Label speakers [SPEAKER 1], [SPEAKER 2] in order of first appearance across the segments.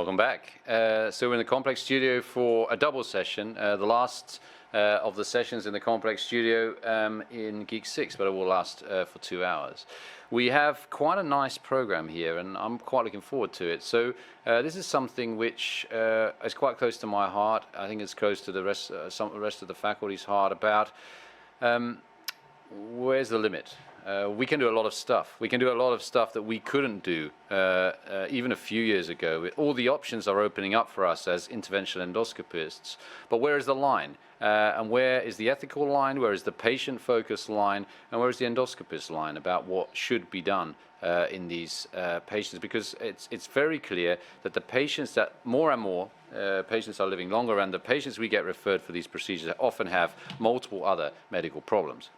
[SPEAKER 1] Welcome back. So we're in the complex studio for a double session, the last of the sessions in the complex studio in GIEQs 6, but it will last for 2 hours. We have quite a nice program here, and I'm quite looking forward to it. So this is something which is quite close to my heart. I think it's close to the rest of the faculty's heart about where's the limit? We can do a lot of stuff. We can do a lot of stuff that we couldn't do even a few years ago. All the options are opening up for us as interventional endoscopists. But where is the line? And where is the ethical line? Where is the patient-focused line? And where is the endoscopist line about what should be done in these patients? Because it's very clear that the patients that more and more patients are living longer, and the patients we get referred for these procedures often have multiple other medical problems.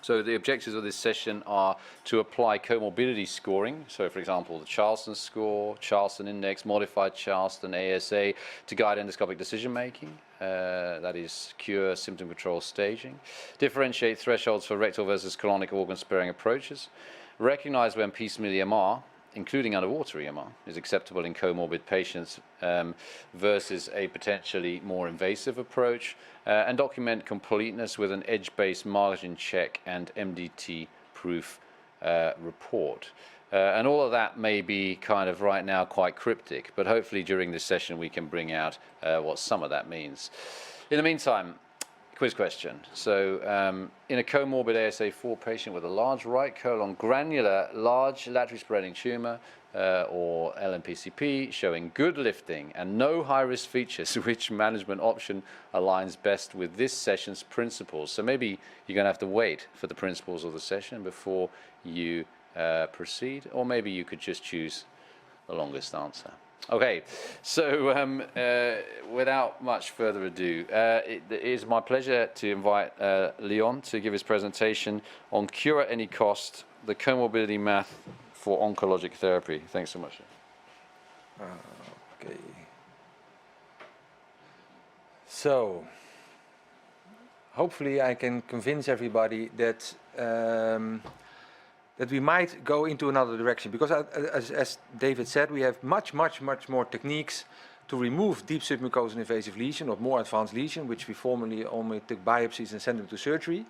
[SPEAKER 1] So the objectives of this session are to apply comorbidity scoring. So for example, the Charleston score, Charleston index, modified Charleston, ASA, to guide endoscopic decision making. That is cure, symptom control, staging. Differentiate thresholds for rectal versus colonic organ sparing approaches. Recognize when piecemeal EMR, including underwater EMR, is acceptable in comorbid patients versus a potentially more invasive approach, and document completeness with an edge-based margin check and MDT-proof report. And all of that may be kind of right now quite cryptic, but hopefully during this session we can bring out what some of that means. In the meantime, quiz question. So in a comorbid ASA4 patient with a large right colon, granular, large laterally spreading tumor, or LMPCP, showing good lifting and no high-risk features, which management option aligns best with this session's principles? So maybe you're going to have to wait for the principles of the session before you proceed, or maybe you could just choose the longest answer. Okay, so without much further ado, it is my pleasure to invite Leon to give his presentation on Cure at Any Cost, the comorbidity math for oncologic therapy. Thanks so much.
[SPEAKER 2] Okay. So, hopefully I can convince everybody that that we might go into another direction, because as David said, we have much more techniques to remove deep submucosal invasive lesion or more advanced lesion, which we formerly only took biopsies and sent them to surgery.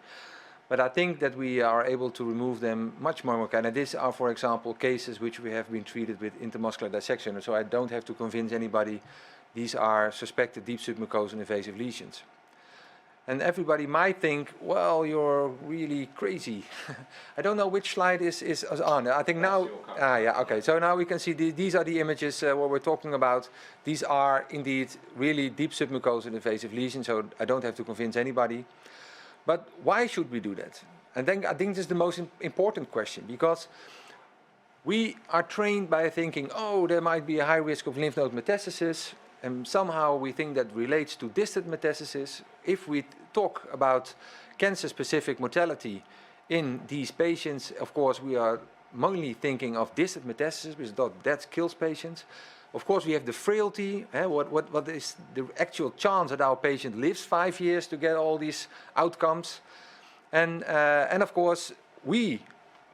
[SPEAKER 2] But I think that we are able to remove them much more. And these are, for example, cases which we have been treated with intermuscular dissection. So I don't have to convince anybody these are suspected deep submucosal invasive lesions. And everybody might think, well, you're really crazy. I don't know which slide is on. I think now, yeah, okay. So now we can see these are the images what we're talking about. These are indeed really deep submucosal invasive lesions, so I don't have to convince anybody. But why should we do that? And then I think this is the most important question, because we are trained by thinking, oh, there might be a high risk of lymph node metastasis, and somehow we think that relates to distant metastasis. If we talk about cancer-specific mortality in these patients, of course, we are mainly thinking of distant metastasis, because that kills patients. Of course, we have the frailty. What is the actual chance that our patient lives 5 years to get all these outcomes? And of course, we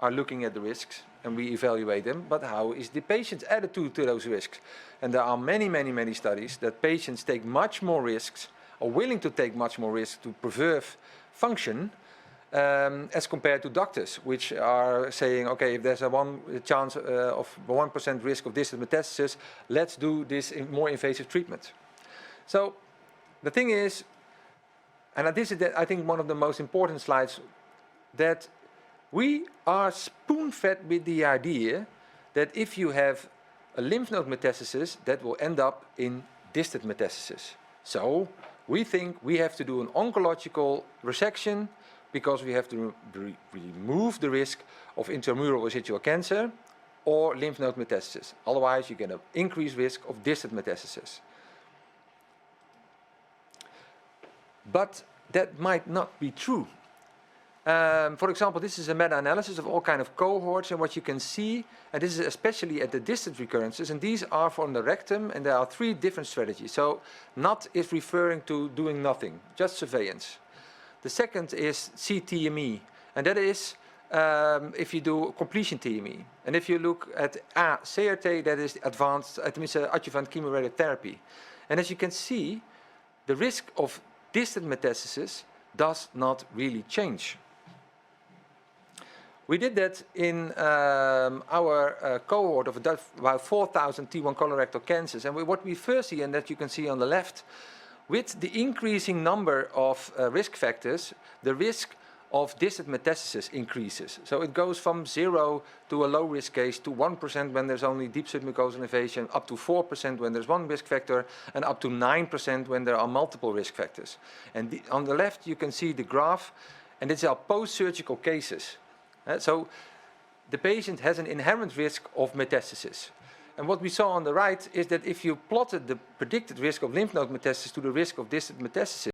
[SPEAKER 2] are looking at the risks and we evaluate them, but how is the patient's attitude to those risks? And there are many studies that patients take much more risks, are willing to take much more risks to preserve function, as compared to doctors, which are saying, okay, if there's a chance of 1% risk of distant metastasis, let's do this in more invasive treatment. So the thing is, and this is, I think, one of the most important slides, that we are spoon-fed with the idea that if you have a lymph node metastasis, that will end up in distant metastasis. So we think we have to do an oncological resection, because we have to remove the risk of intramural residual cancer or lymph node metastasis. Otherwise, you're going to increase risk of distant metastasis. But that might not be true. For example, this is a meta-analysis of all kind of cohorts, and what you can see, and this is especially at the distant recurrences, and these are from the rectum, and there are 3 different strategies. So NOT is referring to doing nothing, just surveillance. The second is CTME, and that is if you do completion TME. And if you look at CRT, that is advanced, adjuvant chemoradiotherapy. And as you can see, the risk of distant metastasis does not really change. We did that in our cohort of about 4,000 T1 colorectal cancers. And what we first see, and that you can see on the left, with the increasing number of risk factors, the risk of distant metastasis increases. So it goes from 0 to a low risk case to 1% when there's only deep submucosal invasion, up to 4% when there's one risk factor, and up to 9% when there are multiple risk factors. And on the left you can see the graph, and these are post-surgical cases. So the patient has an inherent risk of metastasis. And what we saw on the right is that if you plotted the predicted risk of lymph node metastasis to the risk of distant metastasis,